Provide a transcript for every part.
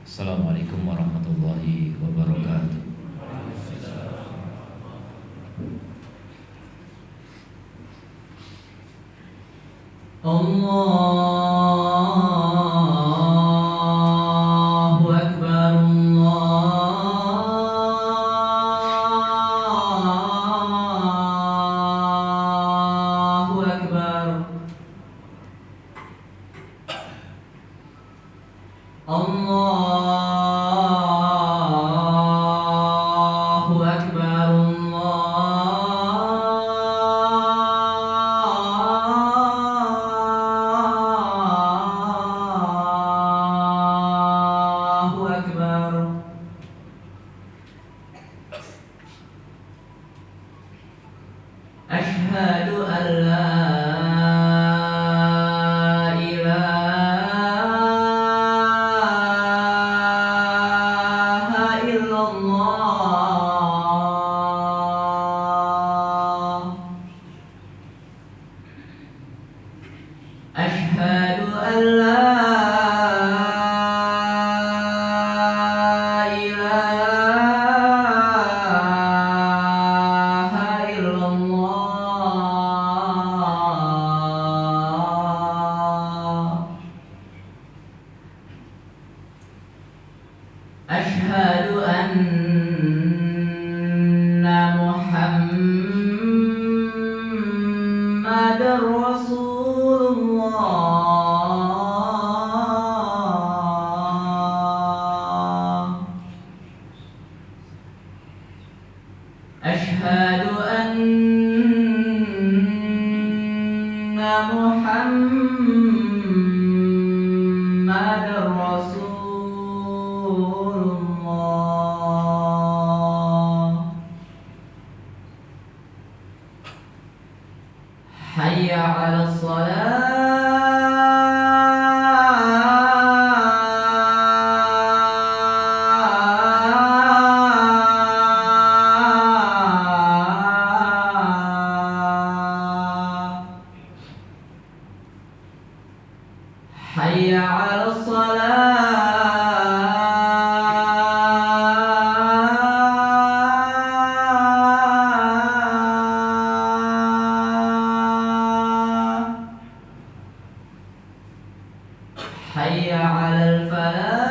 Assalamualaikum warahmatullahi wabarakatuh. Allahu Akbar, Allahu Akbar. Allahu Akbar, Allahu Akbar. Asyhadu an la ilaha illallah. Asyhadu an la ilaha illallah. Asyhadu anna Muhammadar Rasulullah. Asyhadu anna Muhammadar Rasulullah. Hayya 'alas shalah. Hayya 'alas shalah. Hayya 'alal falah.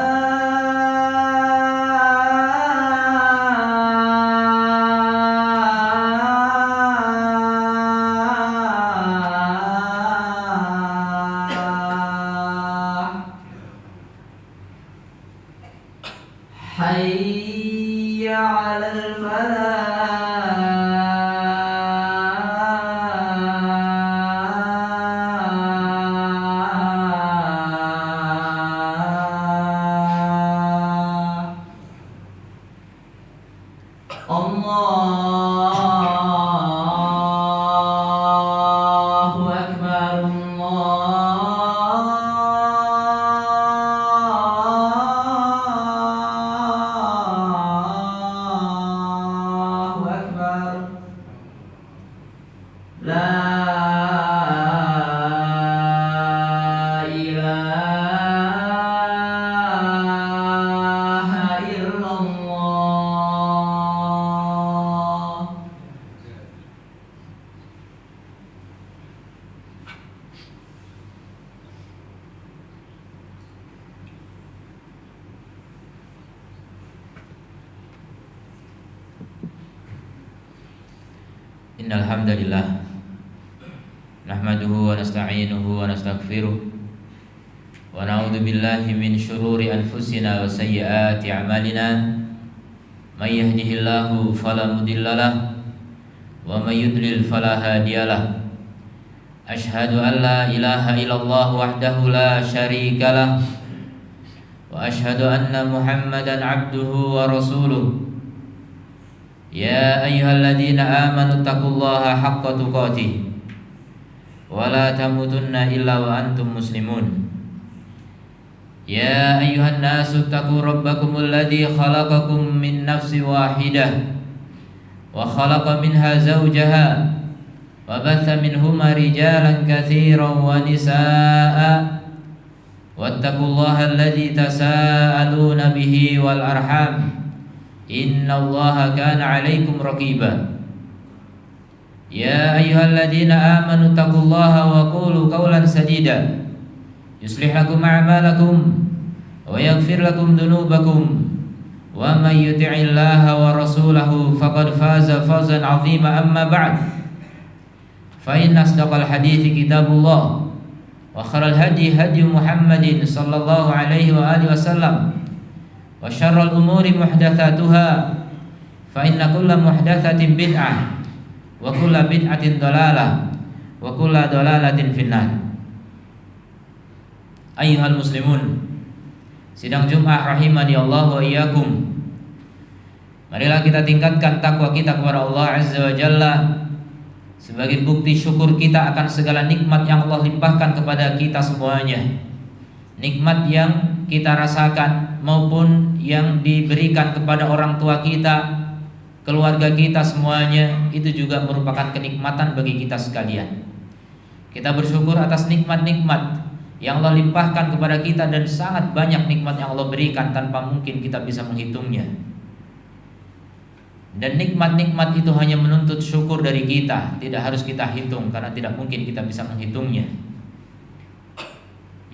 Hayya 'alal falah. Allahu Akbar, Allahu Akbar. La ilaha illallah. Innal hamdalillah nahmaduhu wa nasta'inuhu wa nastaghfiruh wa na'udzu billahi min shururi anfusina wa sayyiati a'malina. May yahdihillahu fala mudhillalah wa may yudlil fala hadiyalah. Asyhadu an la ilaha illallah wahdahu la syarikalah wa asyhadu anna Muhammadan abduhu wa rasuluh. Ya ayyuhalladzina amanu taqullaha haqqa tuqatih wa la tamutunna illa wa antum muslimun. Ya ayyuhan nasu taqu rabbakumul ladzi khalaqakum min nafsin wahidah wa khalaqa minha zawjaha wa batha minhuma rijalan katsiran wa nisaa'a wattaqullaha alladzi tasaaluna bihi wal arham innallaha kana 'alaikum raqiba. Ya ayyuhalladzina amanu taqullaha wa qulu qawlan sadida yuslih lakum a'malakum wa yaghfir lakum dhunubakum wa may yuti'illaha wa rasulahu faqad faza fawzan 'azima. Amma ba'd, fa inna asdaqal hadithi kitabullah wa khairal hadi hadi Muhammadin sallallahu alaihi wa alihi wasallam wa syarrul umuri muhdatsatuha fa inna kulla muhdatsatin bid'ah wa kulla bid'atin dhalalah wa kulla dhalalatin finnar. Ayyuhal muslimun, sidang Jumat rahimani Allah wa iyyakum. Marilah kita tingkatkan takwa kita kepada Allah Azza wa Jalla sebagai bukti syukur kita akan segala nikmat yang Allah limpahkan kepada kita semuanya. Nikmat yang kita rasakan maupun yang diberikan kepada orang tua kita, keluarga kita semuanya, itu juga merupakan kenikmatan bagi kita sekalian. Kita bersyukur atas nikmat-nikmat yang Allah limpahkan kepada kita, dan sangat banyak nikmat yang Allah berikan tanpa mungkin kita bisa menghitungnya. Dan nikmat-nikmat itu hanya menuntut syukur dari kita, tidak harus kita hitung karena tidak mungkin kita bisa menghitungnya.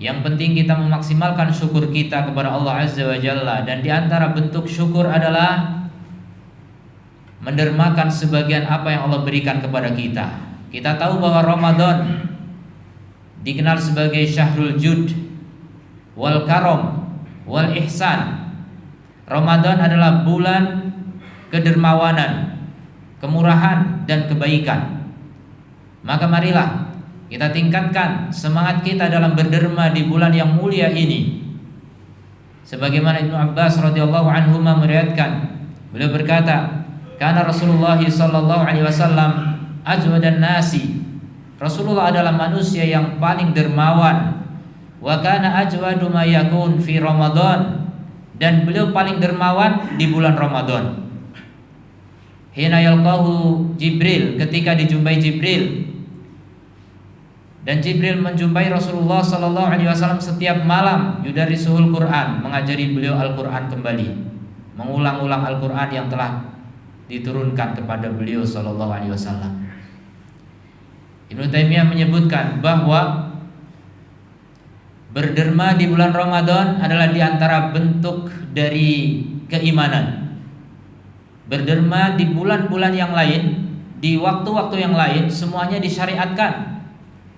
Yang penting kita memaksimalkan syukur kita kepada Allah Azza wa Jalla, dan di antara bentuk syukur adalah mendermakan sebagian apa yang Allah berikan kepada kita. Kita tahu bahwa Ramadan dikenal sebagai syahrul jud wal karom wal ihsan. Ramadan adalah bulan kedermawanan, kemurahan dan kebaikan. Maka marilah kita tingkatkan semangat kita dalam berderma di bulan yang mulia ini. Sebagaimana Ibnu Abbas radhiyallahu anhu meriwayatkan, beliau berkata, "Kana Rasulullah sallallahu alaihi wasallam ajwadan nasi." Rasulullah adalah manusia yang paling dermawan. Wa kana ajwadu ma yakun fi Ramadan, dan beliau paling dermawan di bulan Ramadan. Hina yalqahu Jibril, ketika dijumpai Jibril, dan Jibril menjumpai Rasulullah sallallahu alaihi wasallam setiap malam, yudarrisuhul Quran, mengajari beliau Al-Quran kembali, mengulang-ulang Al-Quran yang telah diturunkan kepada beliau sallallahu alaihi wasallam. Ibnu Taimiyah menyebutkan bahwa berderma di bulan Ramadan adalah di antara bentuk dari keimanan. Berderma di bulan-bulan yang lain, di waktu-waktu yang lain, semuanya disyariatkan,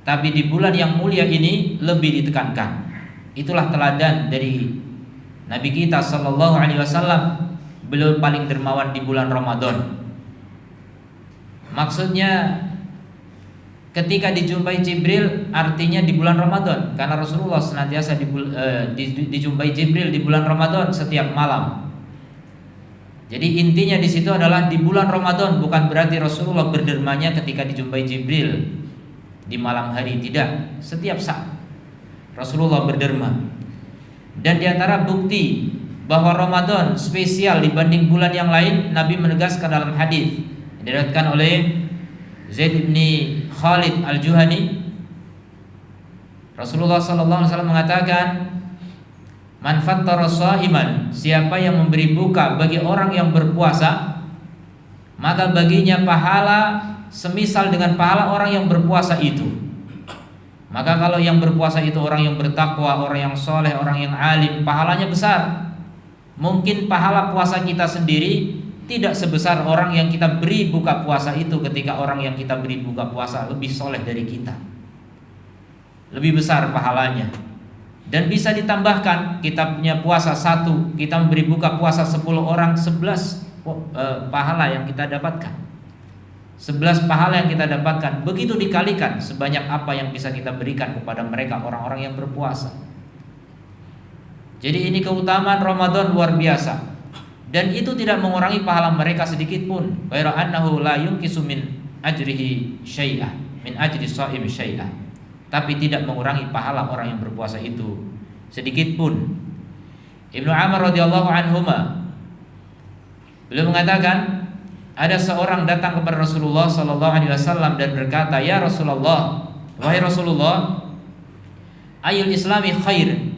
tapi di bulan yang mulia ini lebih ditekankan. Itulah teladan dari Nabi kita sallallahu alaihi wasallam. Beliau paling dermawan di bulan Ramadan. Maksudnya ketika dijumpai Jibril artinya di bulan Ramadan, karena Rasulullah senantiasa dijumpai Jibril di bulan Ramadan setiap malam. Jadi intinya di situ adalah di bulan Ramadan, bukan berarti Rasulullah berdermanya ketika dijumpai Jibril di malam hari, tidak. Setiap saat Rasulullah berderma. Dan di antara bukti bahwa Ramadan spesial dibanding bulan yang lain, Nabi menegaskan dalam hadis diriwayatkan oleh Zaid bin Khalid Al-Juhani, Rasulullah sallallahu alaihi wasallam mengatakan, "Man fattara sha'iman," siapa yang memberi buka bagi orang yang berpuasa, maka baginya pahala semisal dengan pahala orang yang berpuasa itu. Maka kalau yang berpuasa itu orang yang bertakwa, orang yang soleh, orang yang alim, pahalanya besar. Mungkin pahala puasa kita sendiri tidak sebesar orang yang kita beri buka puasa itu, ketika orang yang kita beri buka puasa lebih soleh dari kita, lebih besar pahalanya. Dan bisa ditambahkan, kita punya puasa 1, kita memberi buka puasa 10 orang, 11 pahala yang kita dapatkan. 11 pahala yang kita dapatkan, begitu dikalikan sebanyak apa yang bisa kita berikan kepada mereka, orang-orang yang berpuasa. Jadi ini keutamaan Ramadan luar biasa, dan itu tidak mengurangi pahala mereka sedikit pun. Ghaira annahu la yunqisu min ajrihi syai'ah, min ajri shaim syai'ah. Tapi tidak mengurangi pahala orang yang berpuasa itu sedikit pun. Ibnu Amr radhiyallahu anhuma, beliau mengatakan, ada seorang datang kepada Rasulullah sallallahu alaihi wasallam dan berkata, "Ya Rasulullah, wahai Rasulullah, ayul islami khair?"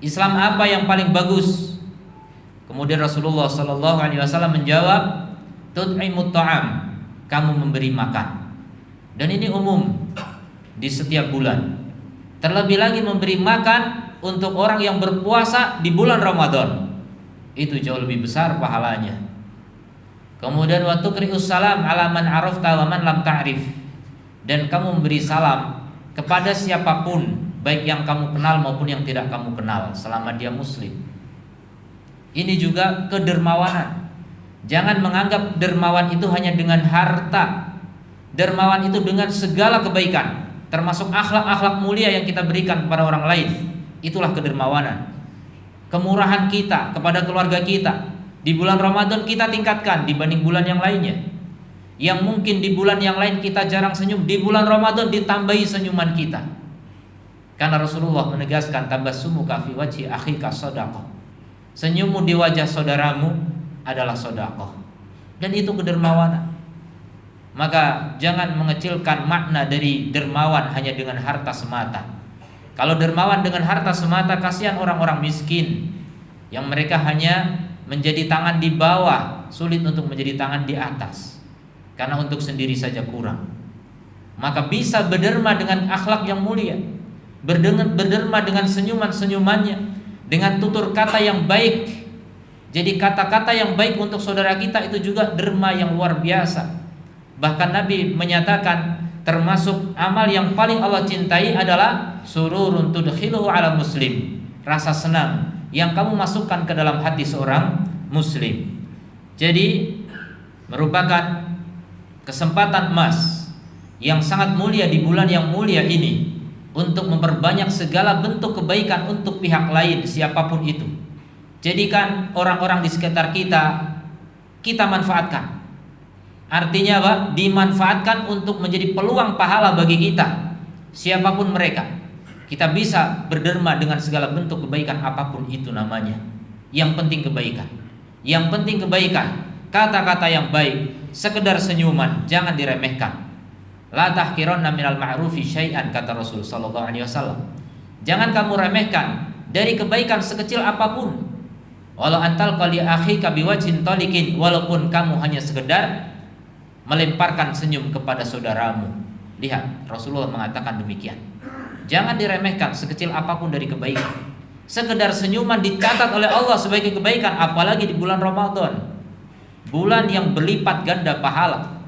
Islam apa yang paling bagus? Kemudian Rasulullah sallallahu alaihi wasallam menjawab, tut'imut ta'am, kamu memberi makan. Dan ini umum di setiap bulan. Terlebih lagi memberi makan untuk orang yang berpuasa di bulan Ramadan, itu jauh lebih besar pahalanya. Kemudian wa tuqri'us salam ala man arafta wa man lam ta'rif, dan kamu memberi salam kepada siapapun, baik yang kamu kenal maupun yang tidak kamu kenal, selama dia muslim. Ini juga kedermawanan. Jangan menganggap dermawan itu hanya dengan harta. Dermawan itu dengan segala kebaikan, termasuk akhlak-akhlak mulia yang kita berikan kepada orang lain. Itulah kedermawanan. Kemurahan kita kepada keluarga kita di bulan Ramadan kita tingkatkan dibanding bulan yang lainnya. Yang mungkin di bulan yang lain kita jarang senyum, di bulan Ramadan ditambahi senyuman kita. Karena Rasulullah menegaskan, tabassumuka fi wajhi akhika shadaqah. Senyummu di wajah saudaramu adalah sedekah. Dan itu kedermawanan. Maka jangan mengecilkan makna dari dermawan hanya dengan harta semata. Kalau dermawan dengan harta semata, kasihan orang-orang miskin yang mereka hanya menjadi tangan di bawah, sulit untuk menjadi tangan di atas, karena untuk sendiri saja kurang. Maka bisa berderma dengan akhlak yang mulia, berderma dengan senyuman-senyumannya, dengan tutur kata yang baik. Jadi kata-kata yang baik untuk saudara kita itu juga derma yang luar biasa. Bahkan Nabi menyatakan termasuk amal yang paling Allah cintai adalah sururun tudkhiluhu ala muslim, rasa senang yang kamu masukkan ke dalam hati seorang muslim. Jadi merupakan kesempatan emas yang sangat mulia di bulan yang mulia ini untuk memperbanyak segala bentuk kebaikan untuk pihak lain, siapapun itu. Jadikan orang-orang di sekitar kita manfaatkan. Artinya apa? Dimanfaatkan untuk menjadi peluang pahala bagi kita, siapapun mereka. Kita bisa berderma dengan segala bentuk kebaikan apapun itu namanya. Yang penting kebaikan. Yang penting kebaikan. Kata-kata yang baik, sekedar senyuman, jangan diremehkan. La tahqiranna minal ma'rufi syai'an, kata Rasul sallallahu alaihi wasallam. Jangan kamu remehkan dari kebaikan sekecil apapun. Walau antal qali akhika biwajhin talikin, walaupun kamu hanya sekedar melemparkan senyum kepada saudaramu. Lihat, Rasulullah mengatakan demikian. Jangan diremehkan sekecil apapun dari kebaikan. Sekedar senyuman dicatat oleh Allah sebagai kebaikan, apalagi di bulan Ramadan. Bulan yang berlipat ganda pahala.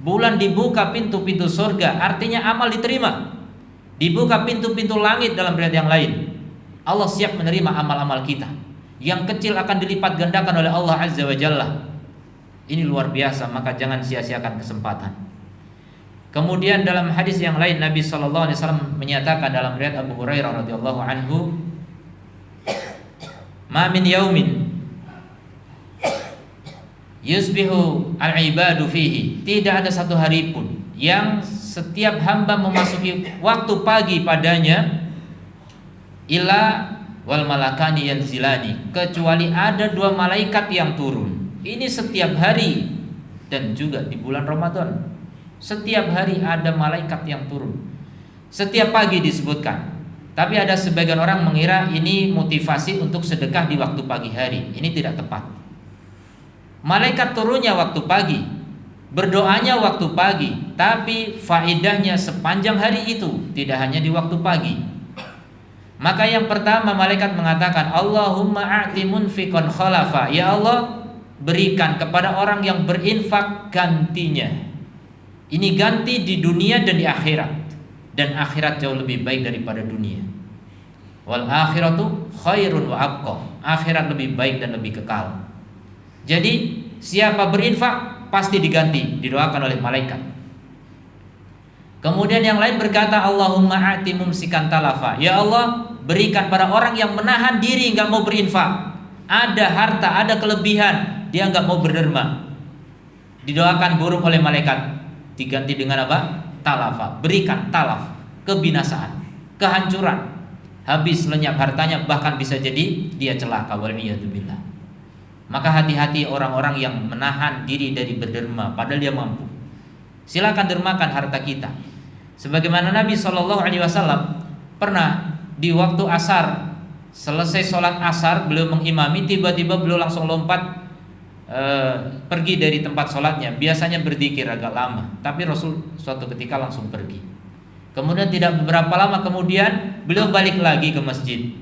Bulan dibuka pintu-pintu surga, artinya amal diterima. Dibuka pintu-pintu langit dalam riwayat yang lain. Allah siap menerima amal-amal kita. Yang kecil akan dilipat gandakan oleh Allah Azza wa Jalla. Ini luar biasa, maka jangan sia-siakan kesempatan. Kemudian dalam hadis yang lain Nabi sallallahu alaihi wasallam menyatakan dalam riwayat Abu Hurairah radhiyallahu anhu, "Ma min yaumin yusbihu al-ibadu fihi." Tidak ada satu hari pun yang setiap hamba memasuki waktu pagi padanya illa wal malakani yanzilani, kecuali ada dua malaikat yang turun. Ini setiap hari dan juga di bulan Ramadan. Setiap hari ada malaikat yang turun. Setiap pagi disebutkan. Tapi ada sebagian orang mengira ini motivasi untuk sedekah di waktu pagi hari. Ini tidak tepat. Malaikat turunnya waktu pagi, berdoanya waktu pagi, tapi faedahnya sepanjang hari itu, tidak hanya di waktu pagi. Maka yang pertama malaikat mengatakan, Allahumma a'ti munfiqan khalafa. Ya Allah, berikan kepada orang yang berinfak gantinya. Ini ganti di dunia dan di akhirat. Dan akhirat jauh lebih baik daripada dunia. Wal akhiratu khairun wa abqa. Akhirat lebih baik dan lebih kekal. Jadi siapa berinfak pasti diganti, didoakan oleh malaikat. Kemudian yang lain berkata, Allahumma a'ti mumsikan talafa. Ya Allah, berikan pada orang yang menahan diri enggak mau berinfak. Ada harta, ada kelebihan, dia enggak mau berderma. Didoakan buruk oleh malaikat. Diganti dengan apa? Talafa. Berikan talaf, kebinasaan, kehancuran. Habis lenyap hartanya, bahkan bisa jadi dia celaka, wal'iyadzubillah. Maka hati-hati orang-orang yang menahan diri dari berderma padahal dia mampu. Silakan dermakan harta kita. Sebagaimana Nabi SAW pernah di waktu asar Selesai sholat asar beliau mengimami, tiba-tiba beliau langsung lompat pergi dari tempat sholatnya. Biasanya berzikir agak lama, tapi Rasul suatu ketika langsung pergi. Kemudian tidak beberapa lama kemudian beliau balik lagi ke masjid.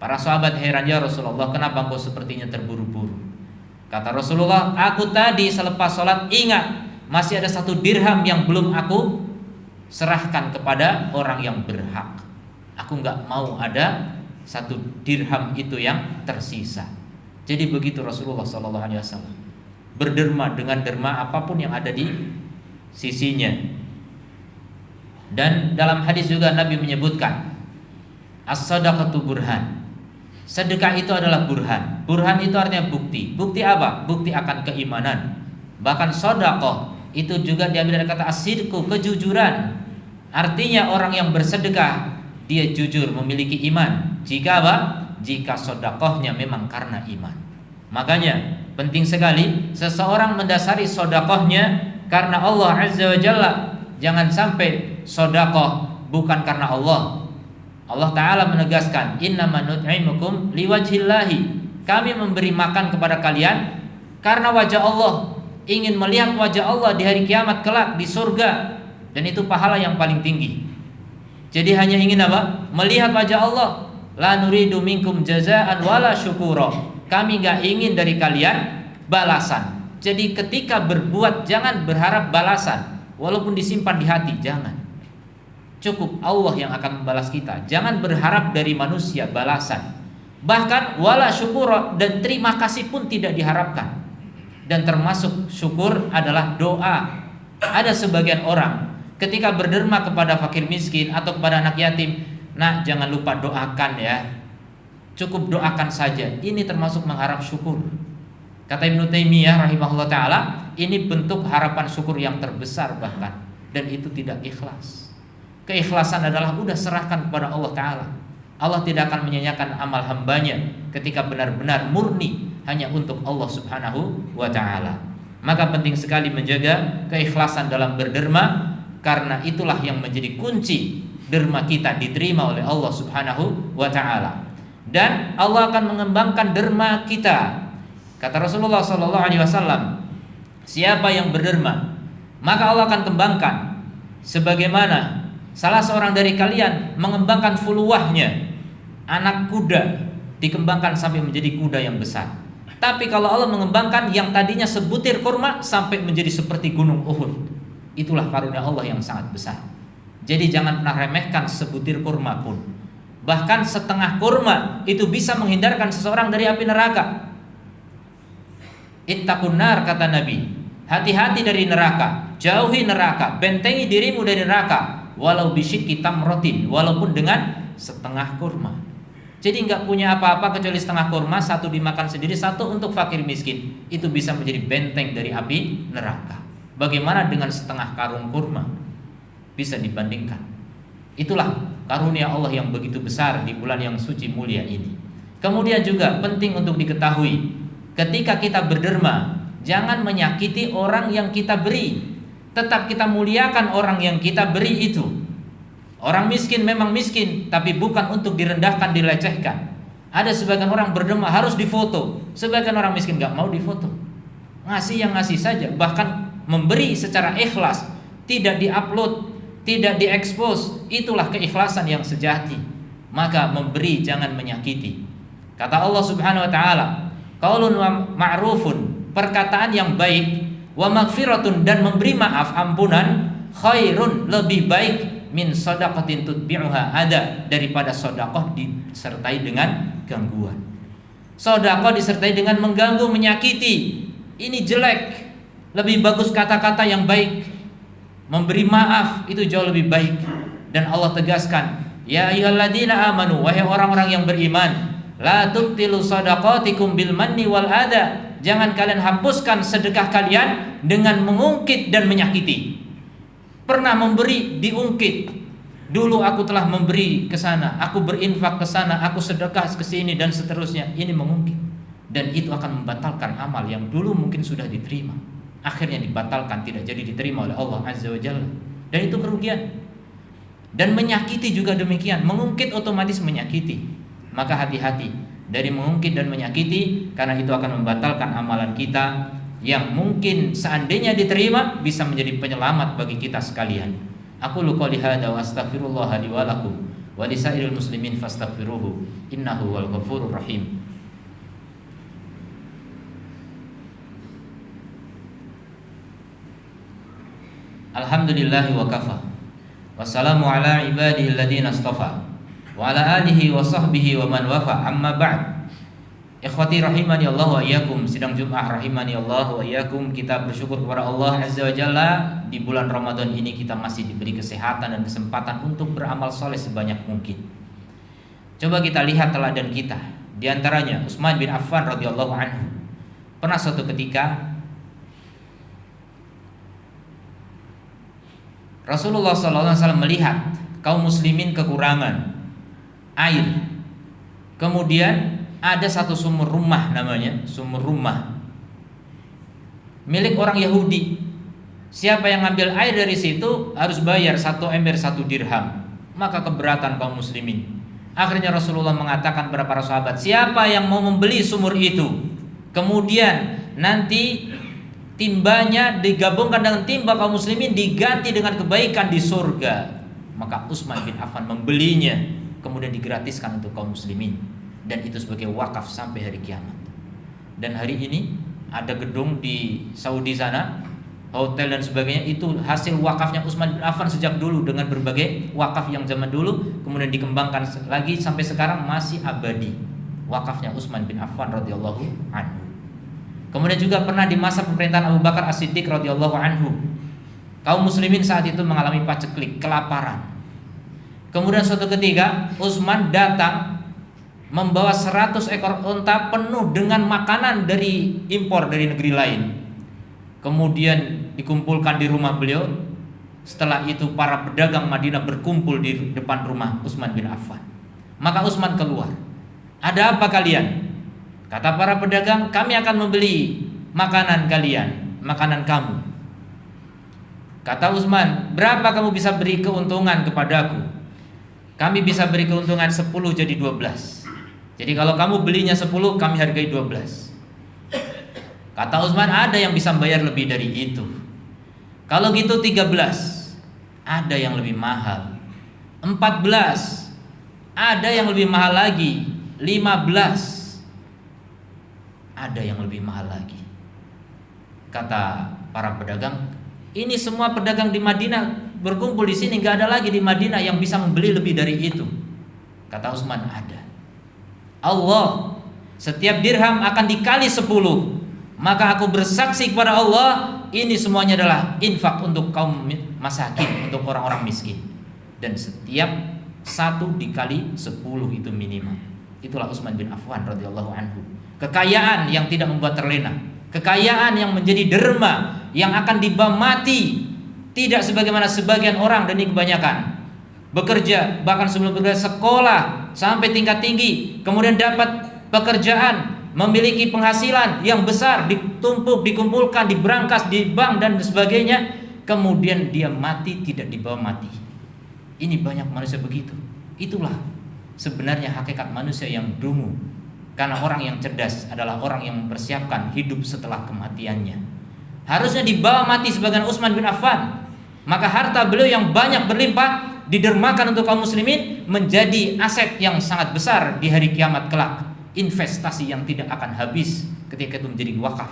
Para sahabat heran, ya Rasulullah, kenapa engkau sepertinya terburu-buru? Kata Rasulullah, aku tadi selepas sholat ingat masih ada 1 dirham yang belum aku serahkan kepada orang yang berhak. Aku nggak mau ada 1 dirham itu yang tersisa. Jadi begitu Rasulullah SAW berderma dengan derma apapun yang ada di sisinya. Dan dalam hadis juga Nabi menyebutkan as-sadaqatu burhan. Sedekah itu adalah burhan. Burhan itu artinya bukti. Bukti apa? Bukti akan keimanan. Bahkan sedekah itu juga diambil dari kata as-sidqu, kejujuran. Artinya orang yang bersedekah dia jujur, memiliki iman. Jika apa? Jika sedekahnya memang karena iman. Makanya penting sekali seseorang mendasari sedekahnya karena Allah Azza wa Jalla. Jangan sampai sedekah bukan karena Allah. Allah Ta'ala menegaskan, innama nut'imukum liwajhillahi. Kami memberi makan kepada kalian karena wajah Allah. Ingin melihat wajah Allah di hari kiamat kelak di surga. Dan itu pahala yang paling tinggi. Jadi hanya ingin apa? Melihat wajah Allah. La nuridu minkum jazaan wala syukura. Kami gak ingin dari kalian balasan. Jadi ketika berbuat jangan berharap balasan. Walaupun disimpan di hati, jangan. Cukup Allah yang akan membalas kita. Jangan berharap dari manusia balasan. Bahkan wala syukur dan terima kasih pun tidak diharapkan. Dan termasuk syukur adalah doa. Ada sebagian orang ketika berderma kepada fakir miskin atau kepada anak yatim, nah jangan lupa doakan ya. Cukup doakan saja. Ini termasuk mengharap syukur. Kata Ibnu Taimiyah rahimahullah ta'ala, ini bentuk harapan syukur yang terbesar bahkan. Dan itu tidak ikhlas. Keikhlasan adalah udah serahkan kepada Allah Ta'ala. Allah tidak akan menyanyiakan amal hambanya ketika benar-benar murni hanya untuk Allah Subhanahu wa Ta'ala. Maka penting sekali menjaga keikhlasan dalam berderma, karena itulah yang menjadi kunci derma kita diterima oleh Allah Subhanahu wa Ta'ala. Dan Allah akan mengembangkan derma kita. Kata Rasulullah SAW, siapa yang berderma maka Allah akan kembangkan. Sebagaimana salah seorang dari kalian mengembangkan fuluwahnya, anak kuda dikembangkan sampai menjadi kuda yang besar. Tapi kalau Allah mengembangkan yang tadinya sebutir kurma sampai menjadi seperti gunung Uhud, itulah karunia Allah yang sangat besar. Jadi jangan pernah remehkan sebutir kurma pun. Bahkan setengah kurma itu bisa menghindarkan seseorang dari api neraka. Ittaqun nar, kata Nabi, hati-hati dari neraka, jauhi neraka, bentengi dirimu dari neraka, walau bisyikki tamratin, walaupun dengan setengah kurma. Jadi nggak punya apa-apa kecuali setengah kurma, satu dimakan sendiri, satu untuk fakir miskin. Itu bisa menjadi benteng dari api neraka. Bagaimana dengan setengah karung kurma? Bisa dibandingkan. Itulah karunia Allah yang begitu besar di bulan yang suci mulia ini. Kemudian juga penting untuk diketahui, ketika kita berderma, jangan menyakiti orang yang kita beri. Tetap kita muliakan orang yang kita beri itu. Orang miskin memang miskin, tapi bukan untuk direndahkan, dilecehkan. Ada sebagian orang berderma harus difoto, sebagian orang miskin gak mau difoto. Ngasih yang ngasih saja, bahkan memberi secara ikhlas, tidak diupload, tidak diekspos. Itulah keikhlasan yang sejati. Maka memberi jangan menyakiti. Kata Allah Subhanahu wa ta'ala, qaulun ma'rufun, perkataan yang baik, wa maghfiratun, dan memberi maaf, ampunan, khairun, lebih baik, min shadaqatin tutbi'uha ada, daripada sedekah disertai dengan gangguan. Sedekah disertai dengan mengganggu, menyakiti, ini jelek. Lebih bagus kata-kata yang baik. Memberi maaf itu jauh lebih baik. Dan Allah tegaskan, ya ayyuhalladzina amanu, wahai orang-orang yang beriman, la tubtilu shadaqatikum bil manni wal adha, jangan kalian hapuskan sedekah kalian dengan mengungkit dan menyakiti. Pernah memberi diungkit. Dulu aku telah memberi ke sana, aku berinfak ke sana, aku sedekah ke sini dan seterusnya. Ini mengungkit. Dan itu akan membatalkan amal yang dulu mungkin sudah diterima. Akhirnya dibatalkan, tidak jadi diterima oleh Allah Azza wa Jalla. Dan itu kerugian. Dan menyakiti juga demikian. Mengungkit otomatis menyakiti. Maka hati-hati dari mengungkit dan menyakiti, karena itu akan membatalkan amalan kita yang mungkin seandainya diterima bisa menjadi penyelamat bagi kita sekalian. Aku qouli hadza wa astaghfirullah li wa lakum wa lisairil muslimin fastaghfiruhu innahu wal ghafurur rahim. Alhamdulillahi wa kafa. Wassalamu ala ibadihi alladhina astafa wa ala alihi wa sahbihi wa man wafa. Amma ba'd. Ikhwati rahimani Allah wa iyyakum. Sidang Jumat rahimani Allah wa iyyakum. Kita bersyukur kepada Allah Azza wa Jalla, di bulan Ramadan ini kita masih diberi kesehatan dan kesempatan untuk beramal soleh sebanyak mungkin. Coba kita lihat teladan kita. Di antaranya Utsman bin Affan radhiyallahu anhu. Pernah suatu ketika Rasulullah SAW melihat kaum muslimin kekurangan air. Kemudian ada satu sumur rumah, namanya sumur rumah milik orang Yahudi. Siapa yang ngambil air dari situ harus bayar 1 ember 1 dirham. Maka keberatan kaum muslimin. Akhirnya Rasulullah mengatakan kepada para sahabat, siapa yang mau membeli sumur itu, kemudian nanti timbanya digabungkan dengan timba kaum muslimin, diganti dengan kebaikan di surga. Maka Utsman bin Affan membelinya, kemudian digratiskan untuk kaum muslimin, dan itu sebagai wakaf sampai hari kiamat. Dan hari ini ada gedung di Saudi sana, hotel dan sebagainya, itu hasil wakafnya Utsman bin Affan sejak dulu, dengan berbagai wakaf yang zaman dulu kemudian dikembangkan lagi sampai sekarang masih abadi wakafnya Utsman bin Affan radhiyallahu anhu. Kemudian juga pernah di masa pemerintahan Abu Bakar As-Siddiq radhiyallahu anhu, kaum muslimin saat itu mengalami paceklik, kelaparan. Kemudian suatu ketika Utsman datang membawa 100 ekor unta penuh dengan makanan dari impor dari negeri lain. Kemudian dikumpulkan di rumah beliau. Setelah itu para pedagang Madinah berkumpul di depan rumah Utsman bin Affan. Maka Utsman keluar. Ada apa kalian? Kata para pedagang, kami akan membeli makanan kalian, makanan kamu. Kata Utsman, berapa kamu bisa beri keuntungan kepadaku? Kami bisa beri keuntungan 10 jadi 12. Jadi kalau kamu belinya 10, kami hargai 12. Kata Utsman, ada yang bisa bayar lebih dari itu. Kalau gitu 13. Ada yang lebih mahal. 14. Ada yang lebih mahal lagi. 15. Ada yang lebih mahal lagi. Kata para pedagang, ini semua pedagang di Madinah berkumpul di sini, gak ada lagi di Madinah yang bisa membeli lebih dari itu. Kata Utsman, ada. Allah, setiap dirham akan dikali 10. Maka aku bersaksi kepada Allah, ini semuanya adalah infak untuk kaum masakin, untuk orang-orang miskin. Dan setiap 1 dikali 10 itu minimal. Itulah Utsman bin Affan radhiyallahu anhu. Kekayaan yang tidak membuat terlena, kekayaan yang menjadi derma, yang akan dibawa mati. Tidak sebagaimana sebagian orang, dan ini kebanyakan, bekerja bahkan sebelum bekerja sekolah sampai tingkat tinggi, kemudian dapat pekerjaan, memiliki penghasilan yang besar, ditumpuk, dikumpulkan, diberangkas di bank dan sebagainya, kemudian dia mati tidak dibawa mati. Ini banyak manusia begitu. Itulah sebenarnya hakikat manusia yang dungu. Karena orang yang cerdas adalah orang yang mempersiapkan hidup setelah kematiannya. Harusnya dibawa mati sebagian Utsman bin Affan. Maka harta beliau yang banyak berlimpah didermakan untuk kaum muslimin, menjadi aset yang sangat besar di hari kiamat kelak. Investasi yang tidak akan habis ketika itu menjadi wakaf.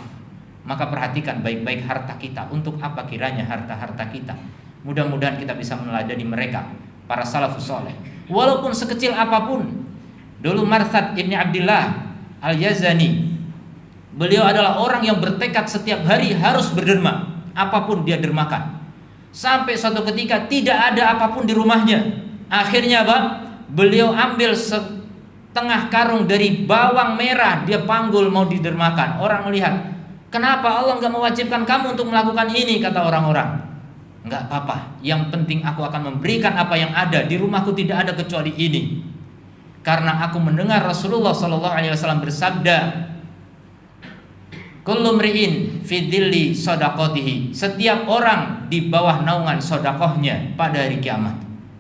Maka perhatikan baik-baik harta kita. Untuk apa kiranya harta-harta kita? Mudah-mudahan kita bisa meneladani mereka, para salafus saleh. Walaupun sekecil apapun. Dulu Marthad ibn Abdillah Al-Yazani, beliau adalah orang yang bertekad setiap hari harus berderma, apapun dia dermakan. Sampai suatu ketika tidak ada apapun di rumahnya. Akhirnya apa? Beliau ambil setengah karung dari bawang merah, dia panggul mau didermakan. Orang melihat, kenapa Allah enggak mewajibkan kamu untuk melakukan ini? Kata orang-orang. Enggak apa-apa, yang penting aku akan memberikan apa yang ada. Di rumahku tidak ada kecuali ini. Karena aku mendengar Rasulullah SAW bersabda, kullu mri'in fi dhilli shadaqatihi, setiap orang di bawah naungan sedekahnya pada hari kiamat.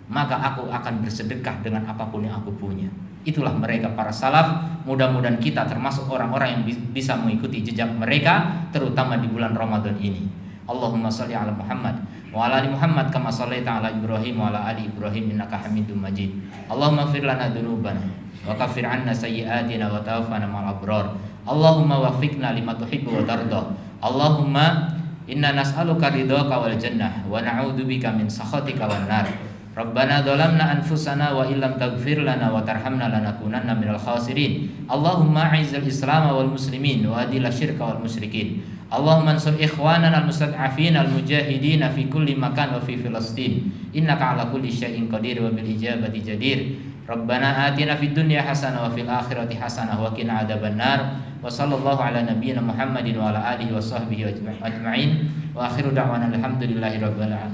Maka aku akan bersedekah dengan apapun yang aku punya. Itulah mereka para salaf. Mudah-mudahan kita termasuk orang-orang yang bisa mengikuti jejak mereka, terutama di bulan Ramadan ini. Allahumma shalli ala Muhammad wa ala ali Muhammad kama shallaita ala Ibrahim wa ala ali Ibrahim innaka Hamidum Majid. Allahumma ighfir lana dzunubana wa kaffir 'anna sayyi'atina wa tawaffana ma'al abrar. Allahumma waffiqna lima tuhibbu wa tarda. Allahumma inna nas'aluka ridhaka wal jannah wa na'udzubika min sakhatika wan nar. Rabbana dzalamna anfusana wa illam taghfir lana wa tarhamna lanakunanna minal khasirin. Allahumma a'izzal Islam wal muslimin wa adil syirka wal musyrikin. Allahumma ansur ikhwanana al-mustad'afin al-mujahidin fi kulli makan wa fi Filastin. Innaka ala kulli syai'in qadir wa bil ijabati jadir. Rabbana atina fid dunya hasanah wa fil akhirati hasanah wa qina adzabannar. Wa sallallahu ala nabiyyina Muhammadin wa ala alihi wa sahbihi ajma'in. Wa akhiru da'wana alhamdulillahi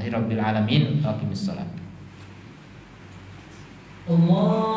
rabbil alamin. Aqimissalam. Allah